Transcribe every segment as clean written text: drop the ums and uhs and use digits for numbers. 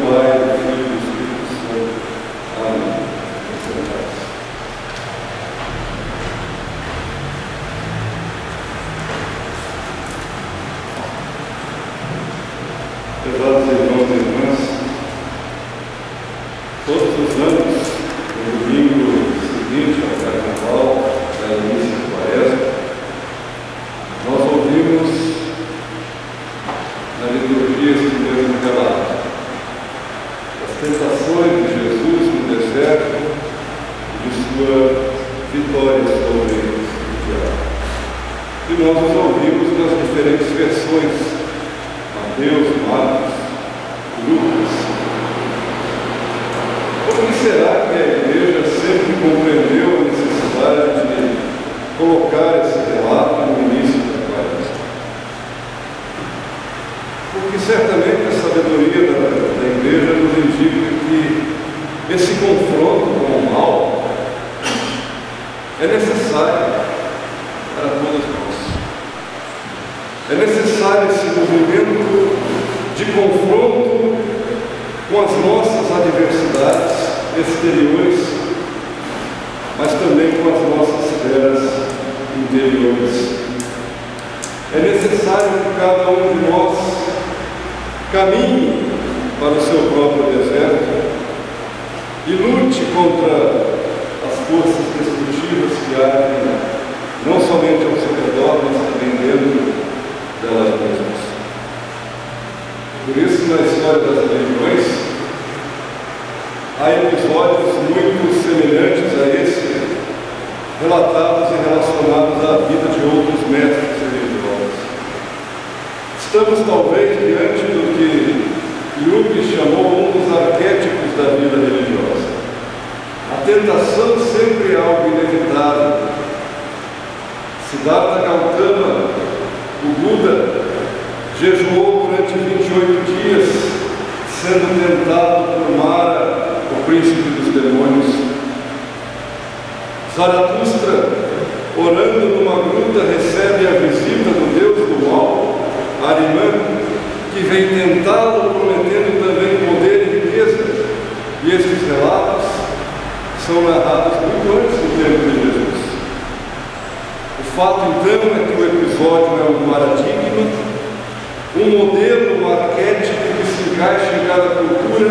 Pai, do Filho e do Espírito Santo. Amém. Prezados irmãos e irmãs, todos os anos, no domingo seguinte ao Carnaval, da início do Quaresma, nós ouvimos na liturgia este mesmo relato, as tentações de Jesus no deserto e de sua vitória sobre o diabo. E nós os ouvimos nas diferentes versões: Mateus, Marcos, Lucas. Por que será que a Igreja sempre compreendeu a necessidade de colocar esse relato no início da Quaresma? Porque certamente a sabedoria da Igreja nos indica que esse confronto com o mal é necessário para todos nós. É necessário esse movimento de confronto com as nossas adversidades exteriores, mas também com as nossas esferas interiores. É necessário que cada um de nós caminhe para o seu próprio deserto e lute contra as forças destrutivas que há não somente ao seu redor, mas também dentro delas mesmas. Por isso, na história das religiões, há episódios muito semelhantes a esse, relatados e relacionados à vida de outros mestres religiosos. Estamos talvez diante do que Jung chamou um dos arquétipos da vida religiosa. A tentação sempre é algo inevitável. Siddhartha Gautama, o Buda, jejuou durante 28 dias, sendo tentado por Mara, o príncipe dos demônios. Zaratustra, orando numa gruta, recebe a visita do deus do mal, Ahriman, que vem tentá-lo, prometendo também poder e riqueza. E estes relatos são narrados muito antes do tempo de Jesus. O fato, então, é que o episódio é um paradigma, um modelo, um arquétipo que se encaixa em cada cultura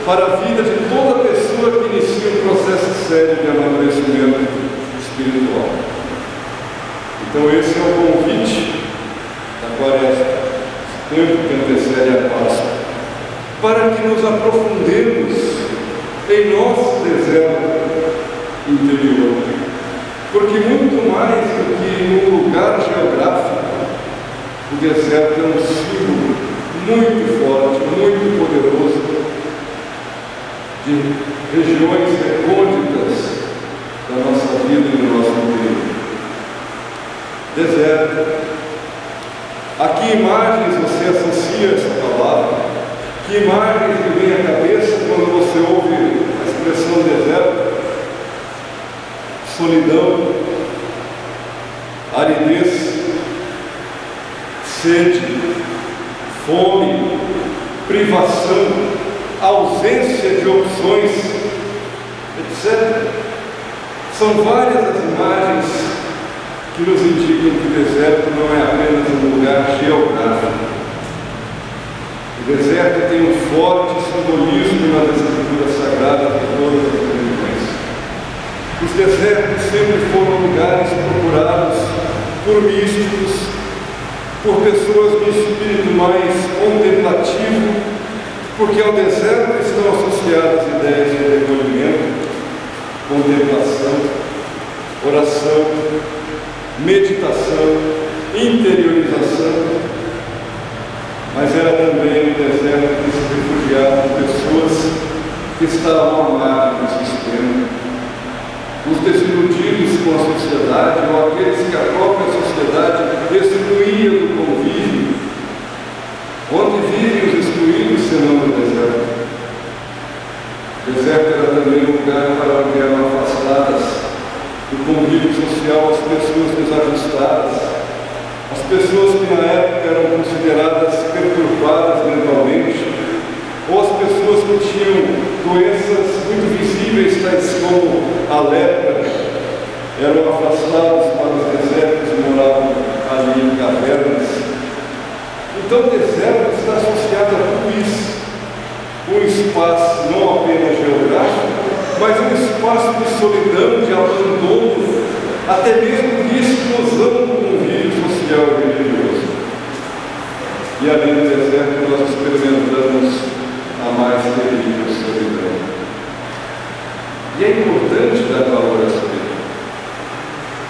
para a vida de toda pessoa que inicia um processo sério de amadurecimento espiritual. Então esse é o convite da Quaresma, tempo que antecede a Páscoa, para que nos aprofundemos em nosso deserto interior. Porque muito mais do que um lugar geográfico, o deserto é um símbolo muito forte, muito poderoso de regiões recônditas da nossa vida e do nosso interior. Deserto. A que imagens você associa essa palavra? Que imagens lhe vem à cabeça quando você ouve a expressão deserto? Solidão, aridez, sede, fome, privação, ausência de opções, etc. São várias as imagens que nos indicam que o deserto não é apenas um lugar geográfico. O deserto tem um forte simbolismo nas escrituras sagradas de todas as religiões. Os desertos sempre foram lugares procurados por místicos, por pessoas do espírito mais contemplativo, porque ao deserto estão associadas ideias de recolhimento, contemplação, oração, meditação, interiorização. Mas era também um deserto que se refugiavam pessoas que estavam à margem do sistema, os desiludidos com a sociedade ou aqueles que a própria sociedade excluía do convívio. Onde vivem os excluídos senão no deserto? O deserto era também um lugar para onde eram afastadas do convívio social as pessoas desajustadas, as pessoas que na época eram consideradas perturbadas mentalmente, ou as pessoas que tinham doenças muito visíveis, tais como a lepra, eram afastados para os desertos e moravam ali em cavernas. Então o deserto está associado a tudo isso, um espaço não apenas geográfico, mas um espaço de solidão, de abandono, até mesmo de explosão do convívio social e religioso. E além do deserto nós experimentamos a mais terrível solidão. E é importante dar valor à solidão.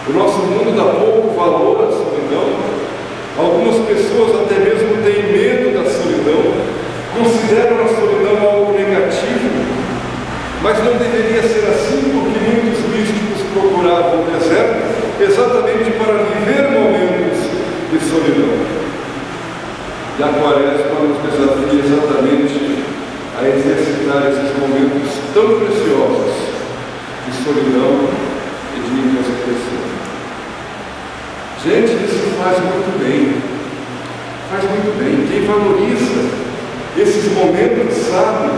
O nosso mundo dá pouco valor à solidão. Algumas pessoas até mesmo têm medo da solidão, consideram a solidão algo negativo, mas não deveria ser assim, porque muitos místicos procuravam o deserto exatamente para viver momentos de solidão. E a Quaresma nos desafia exatamente a exercitar esses momentos tão preciosos de solidão e de introspecção. Gente, isso faz muito bem. Faz muito bem. Quem valoriza esses momentos sabe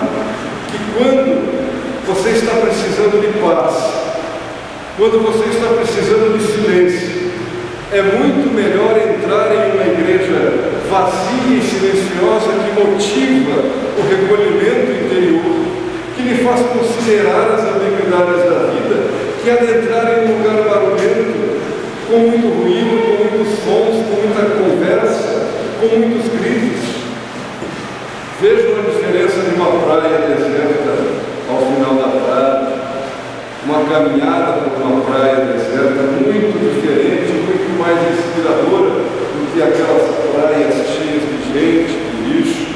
que quando você está precisando de paz, quando você está precisando de silêncio, é muito melhor entrar em uma igreja vazia e silenciosa que motiva o recolhimento interior, que lhe faz considerar as ambiguidades da vida, que adentrar em um lugar barulhento, com muito ruído, com muitos sons, com muita conversa, com muitos gritos. Vejam a diferença de uma praia deserta ao final da tarde, uma caminhada por uma praia deserta muito diferente, muito mais inspiradora do que aquelas praias cheias de gente, de lixo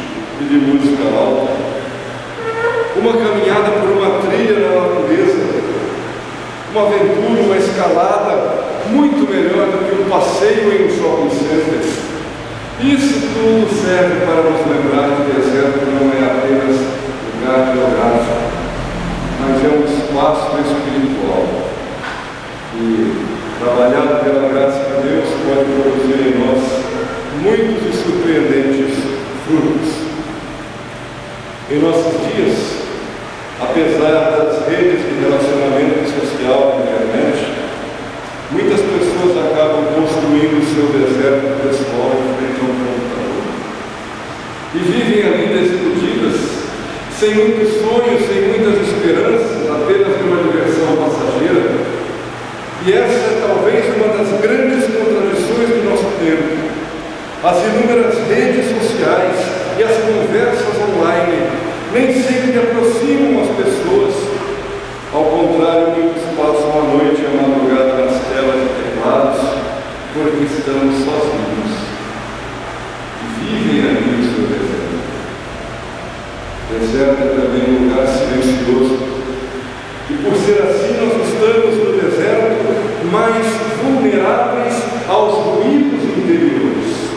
e de música alta. Uma caminhada por uma trilha na natureza, uma aventura, uma escalada, muito melhor do que um passeio em um shopping center. Isso tudo serve para nos lembrar que o deserto não é apenas lugar geográfico, mas é um espaço espiritual. E, trabalhado pela graça de Deus, pode produzir em nós muitos e surpreendentes frutos. Em nossos dias, apesar das redes de relacionamento social na internet, muitas pessoas acabam construindo o seu deserto pessoal em frente a um computador. E vivem ali desiludidas, sem muitos sonhos, sem muitas esperanças, apenas de uma diversão passageira. E essa é talvez uma das grandes contradições do nosso tempo. As inúmeras redes sociais e as conversas online nem sempre aproximam as pessoas. Ao contrário, muitos passam a noite e a madrugada nas telas e teclados, porque estamos sozinhos e vivem ali o seu deserto. O deserto é também um lugar silencioso, e por ser assim nós estamos no deserto mais vulneráveis aos ruídos interiores.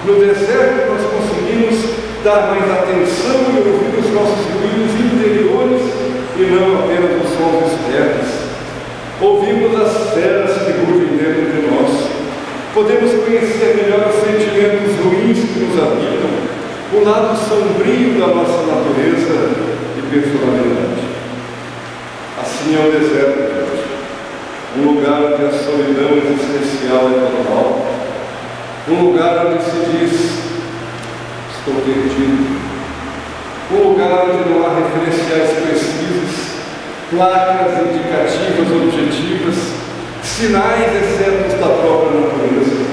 No deserto nós conseguimos dar mais atenção e ouvir os nossos ruídos interiores e não apenas os sons externos. Ouvimos as feras que rugem dentro de nós. Podemos conhecer melhor os sentimentos ruins que nos habitam, o lado sombrio da nossa natureza e personalidade. Assim é o deserto, gente. Um lugar onde a solidão existencial é total. Um lugar onde se diz: estou perdido. Um lugar onde não há referenciais precisos, placas indicativas objetivas, sinais exceto da própria natureza.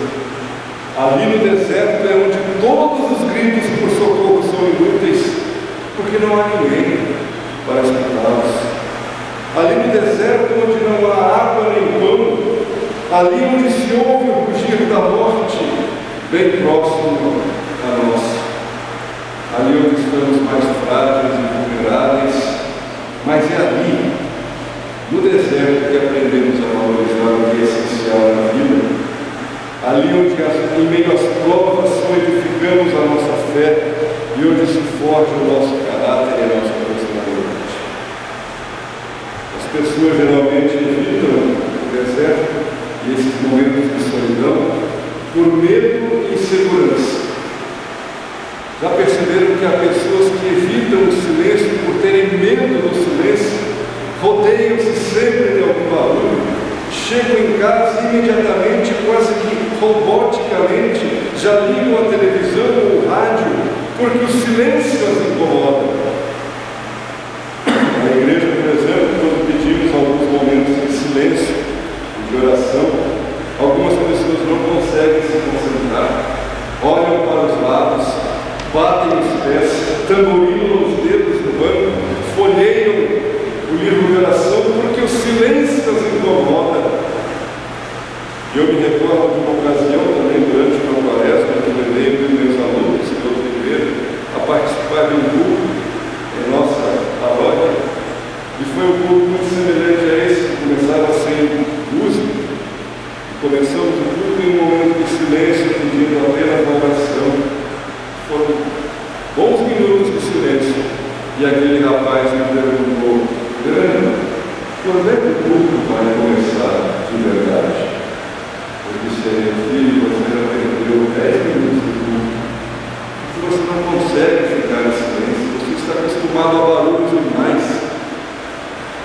Ali no deserto é onde todos os gritos por socorro são inúteis, porque não há ninguém para escutá-los. Ali no deserto onde não há água nem pão, ali onde se ouve o rugir da morte, bem próximo a nós. Ali onde estamos mais frágeis e vulneráveis, mas é ali, no deserto, que aprendemos a valorizar o que é essencial na vida. Ali onde, em meio às provas, solidificamos a nossa fé e onde se forja o nosso caráter e a nossa personalidade. As pessoas geralmente evitam o deserto e esses momentos de solidão por medo e insegurança. Já perceberam que há pessoas que evitam imediatamente, quase que roboticamente, já ligam a televisão ou o rádio, porque o silêncio as incomoda. Na igreja, por exemplo, quando pedimos alguns momentos de silêncio, de oração, algumas pessoas não conseguem se concentrar, olham para os lados, batem os pés, tamborilam os dedos no banco, folheiam o livro de oração, porque o silêncio as incomoda. Eu me recordo de uma ocasião também durante uma quaresma, que levei meus alunos de outra igreja a participar de um culto em nossa paróquia, e foi um culto muito semelhante a esse, que começava sem música. Começamos o culto em um momento de silêncio, pedindo apenas a oração. Foram bons minutos de silêncio, e aquele rapaz me perguntou: Grande, quando é que o culto vai começar de verdade? Eu disse a ele: filho, você já perdeu 10 minutos do culto, porque você não consegue ficar em silêncio, você está acostumado a barulhos demais.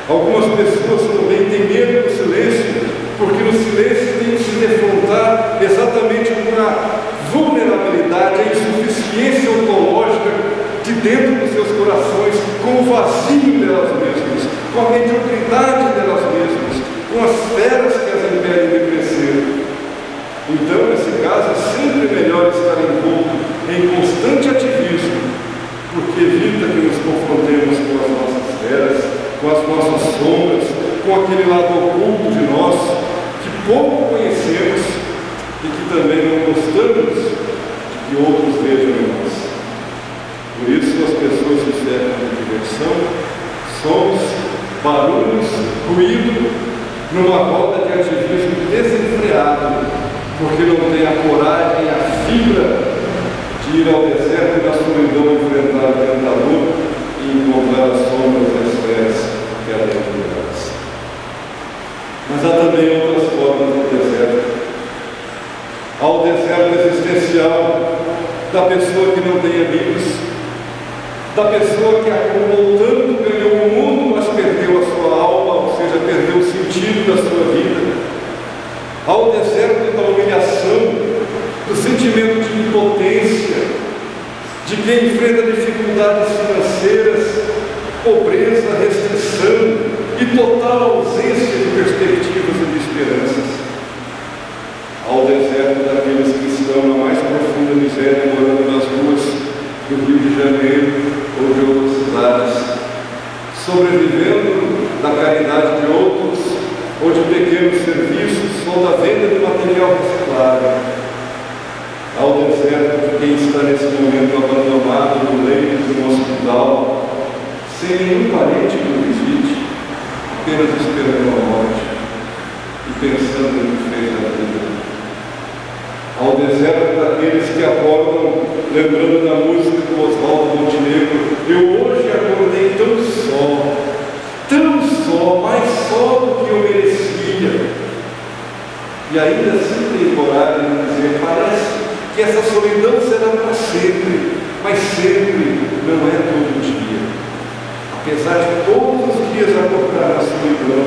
Algumas pessoas também têm medo do silêncio, porque no silêncio tem que se defrontar exatamente com a vulnerabilidade, a insuficiência ontológica de dentro dos seus corações, com o vazio delas mesmas, com a mediocridade delas mesmas, com as feras que as impedem de crescer. Então, nesse caso, é sempre melhor estar envolto em constante ativismo, porque evita que nos confrontemos com as nossas feras, com as nossas sombras, com aquele lado oculto de nós, que pouco conhecemos e que também não gostamos de que outros vejam em nós. Por isso, as pessoas que servem de diversão, sons, barulhos, ruído, numa roda de ativismo desenfreado, porque não tem a coragem e a fibra de ir ao deserto da solidão, enfrentar o tentador e encontrar as sombras e as feras que há dentro delas. Mas há também outras formas do deserto. Há o deserto existencial da pessoa que não tem amigos, da pessoa que acumulou tanto, ganhou o mundo, mas perdeu a sua alma, ou seja, perdeu o sentido da sua vida. Há o deserto da humilhação, do sentimento de impotência, de quem enfrenta dificuldades financeiras, pobreza, restrição e total ausência de perspectivas e de esperanças. Há o deserto daqueles que estão na mais profunda miséria, morando nas ruas do Rio de Janeiro ou de outras cidades, sobrevivendo da caridade de outros ou de pequenos serviços ou da venda de material reciclável. Há o deserto de quem está nesse momento abandonado no leito de um hospital, sem nenhum parente que o visite, apenas esperando a morte e pensando no que fez a vida. Há o deserto daqueles que acordam lembrando da música do Oswaldo Montenegro: eu hoje acordei tão só, mais só do que eu merecia. E ainda assim tem coragem de dizer: parece que essa solidão será para sempre, mas sempre não é todo dia. Apesar de todos os dias acordar na solidão,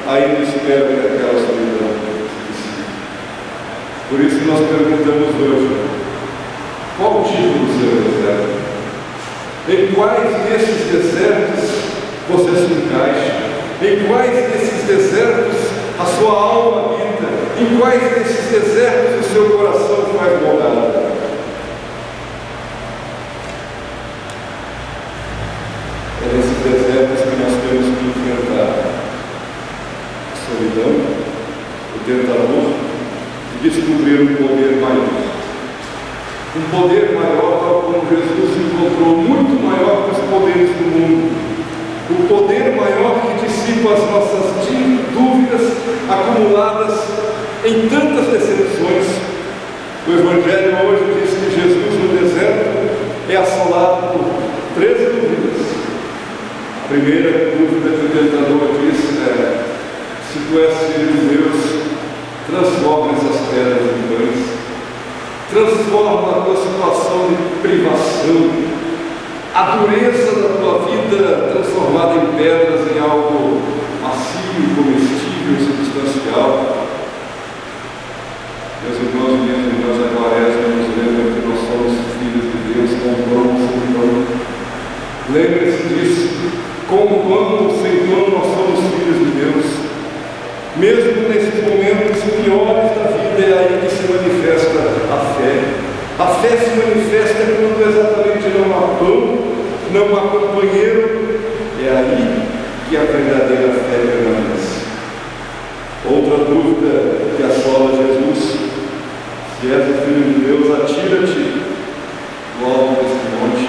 ainda espero que aquela solidão se dissipe. Por isso nós perguntamos hoje: qual o tipo do seu deserto? Em quais desses desertos você se encaixa? Em quais desses desertos a sua alma habita? Em quais desses desertos o seu coração faz morada? É nesses desertos que nós temos que enfrentar a solidão, o tentador, e descobrir um poder maior. Um poder maior, tal como Jesus encontrou, muito maior que os poderes do mundo. O poder maior que dissipa as nossas dúvidas acumuladas em tantas decepções. O Evangelho hoje diz que Jesus no deserto é assolado por 13 dúvidas. A primeira dúvida que o tentador diz é: se tu és filho de Deus, transforma essas pedras em pães. Transforma a tua situação de privação, a dureza da tua vida transformada em pedras, em algo macio, comestível, substancial. Lembre-se disso, com quando ou sem quando nós somos filhos de Deus. Mesmo nesses momentos piores da vida, é aí que se manifesta a fé. A fé se manifesta quando exatamente não há pão, não há companheiro. É aí que a verdadeira fé permanece. Outra dúvida que assola Jesus: se és o Filho de Deus, atira-te do alto deste monte.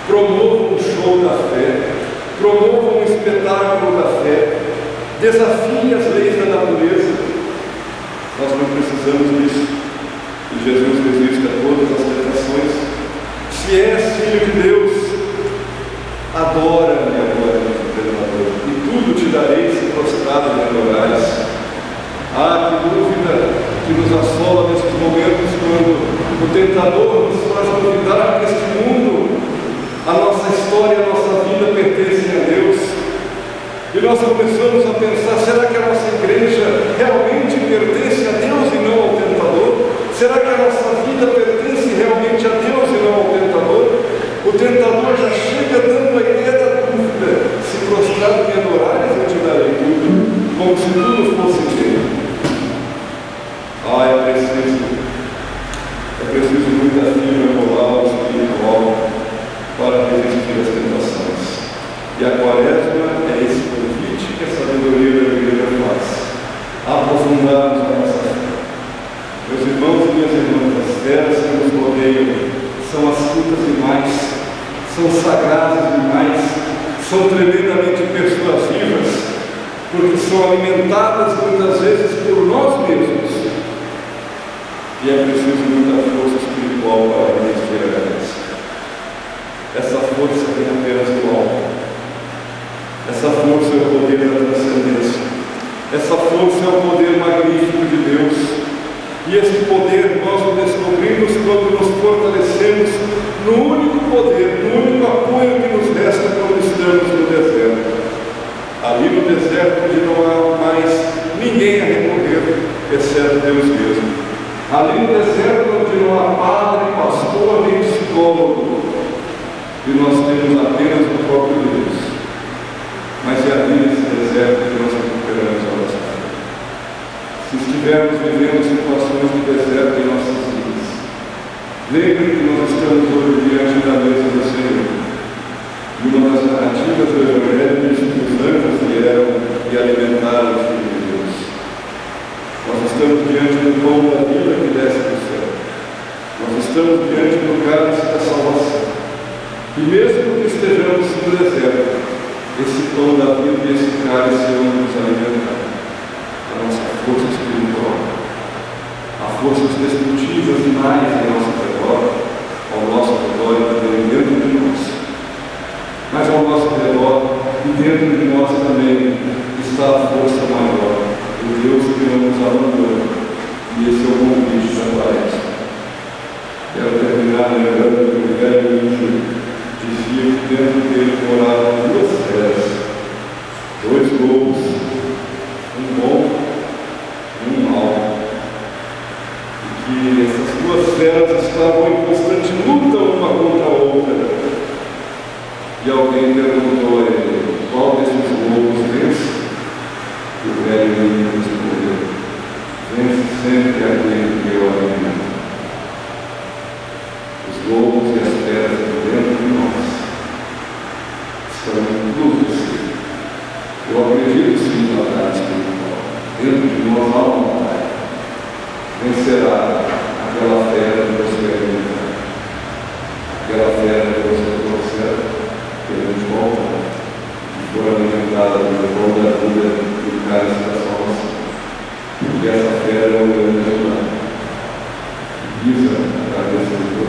Promova um show da fé, promova um espetáculo da fé, desafie as leis da natureza. Nós não precisamos disso, e Jesus resiste a todas as tentações. Se és Filho de Deus, adora-me agora, e tudo te darei se prostrado me adorares. Ah, que dúvida que nos assola nesses momentos, quando o tentador nos faz duvidar que este mundo, a nossa história, a nossa vida pertencem a Deus. E nós começamos a pensar: será que a nossa igreja realmente pertence a Deus e não ao tentador? Será que a nossa vida pertence realmente a Deus e não ao tentador? O tentador já chega dando a ideia da dúvida: se prostrado me adorares, eu te darei tudo, como se tudo fosse teu. Ah, é preciso muita fibra moral e espiritual para resistir às tentações. E a quaresma é esse convite que a sabedoria da igreja faz: aprofundarmos a nossa fé. Meus irmãos e minhas irmãs, as feras que nos rodeiam são astutas demais, são sagradas demais, são tremendamente persuasivas, porque são alimentadas muitas vezes por nós mesmos. E é preciso muita força espiritual para resistir a elas. Essa força vem apenas do alto. Essa força é o poder da transcendência. Essa força é o poder magnífico de Deus. E esse poder nós o descobrimos quando nos fortalecemos no único poder, no único apoio que nos resta quando estamos no deserto. Ali no deserto, onde não há mais ninguém a recorrer, exceto Deus mesmo. Ali no deserto, onde não há padre, pastor, nem psicólogo, e nós temos apenas o próprio Deus. Mas é ali nesse deserto que nós recuperamos a nossa fé. Se estivermos vivendo situações de deserto em nossas vidas, lembre que nós estamos hoje diante da mesa do Senhor. E uma das narrativas do Evangelho diz que os anjos vieram e alimentaram o Filho de Deus. Nós estamos diante do pão da vida que desce do céu. Nós estamos diante do cálice da salvação. E mesmo que estejamos no deserto, esse pão da vida e esse cálice vão nos alimentar. A nossa força espiritual, a forças destrutivas demais em nosso redor, ao nosso redor e também dentro de nós. Mas ao nosso redor e dentro de nós também está a força maior, o Deus que não nos abandona. E esse é o convite da quaresma. Quero terminar lembrando que o velho índio dizia que dentro dele moravam duas feras, dois lobos, um bom e um mau. E que essas duas feras estavam em constante luta uma contra a outra. E alguém perguntou a ele: qual desses lobos vence? E o velho índio respondeu: vence sempre aquele que eu alimento. Os lobos e as feras dentro de nós estão em luta. Eu acredito sim na batalha espiritual. Dentro de nós há uma batalha. Vencerá aquela fera que você alimenta, aquela fera que você trouxer perante o altar, que for alimentada pelo pão da vida e o cálice da salvação. Porque essa fera é o grande animal que visa a cabeça do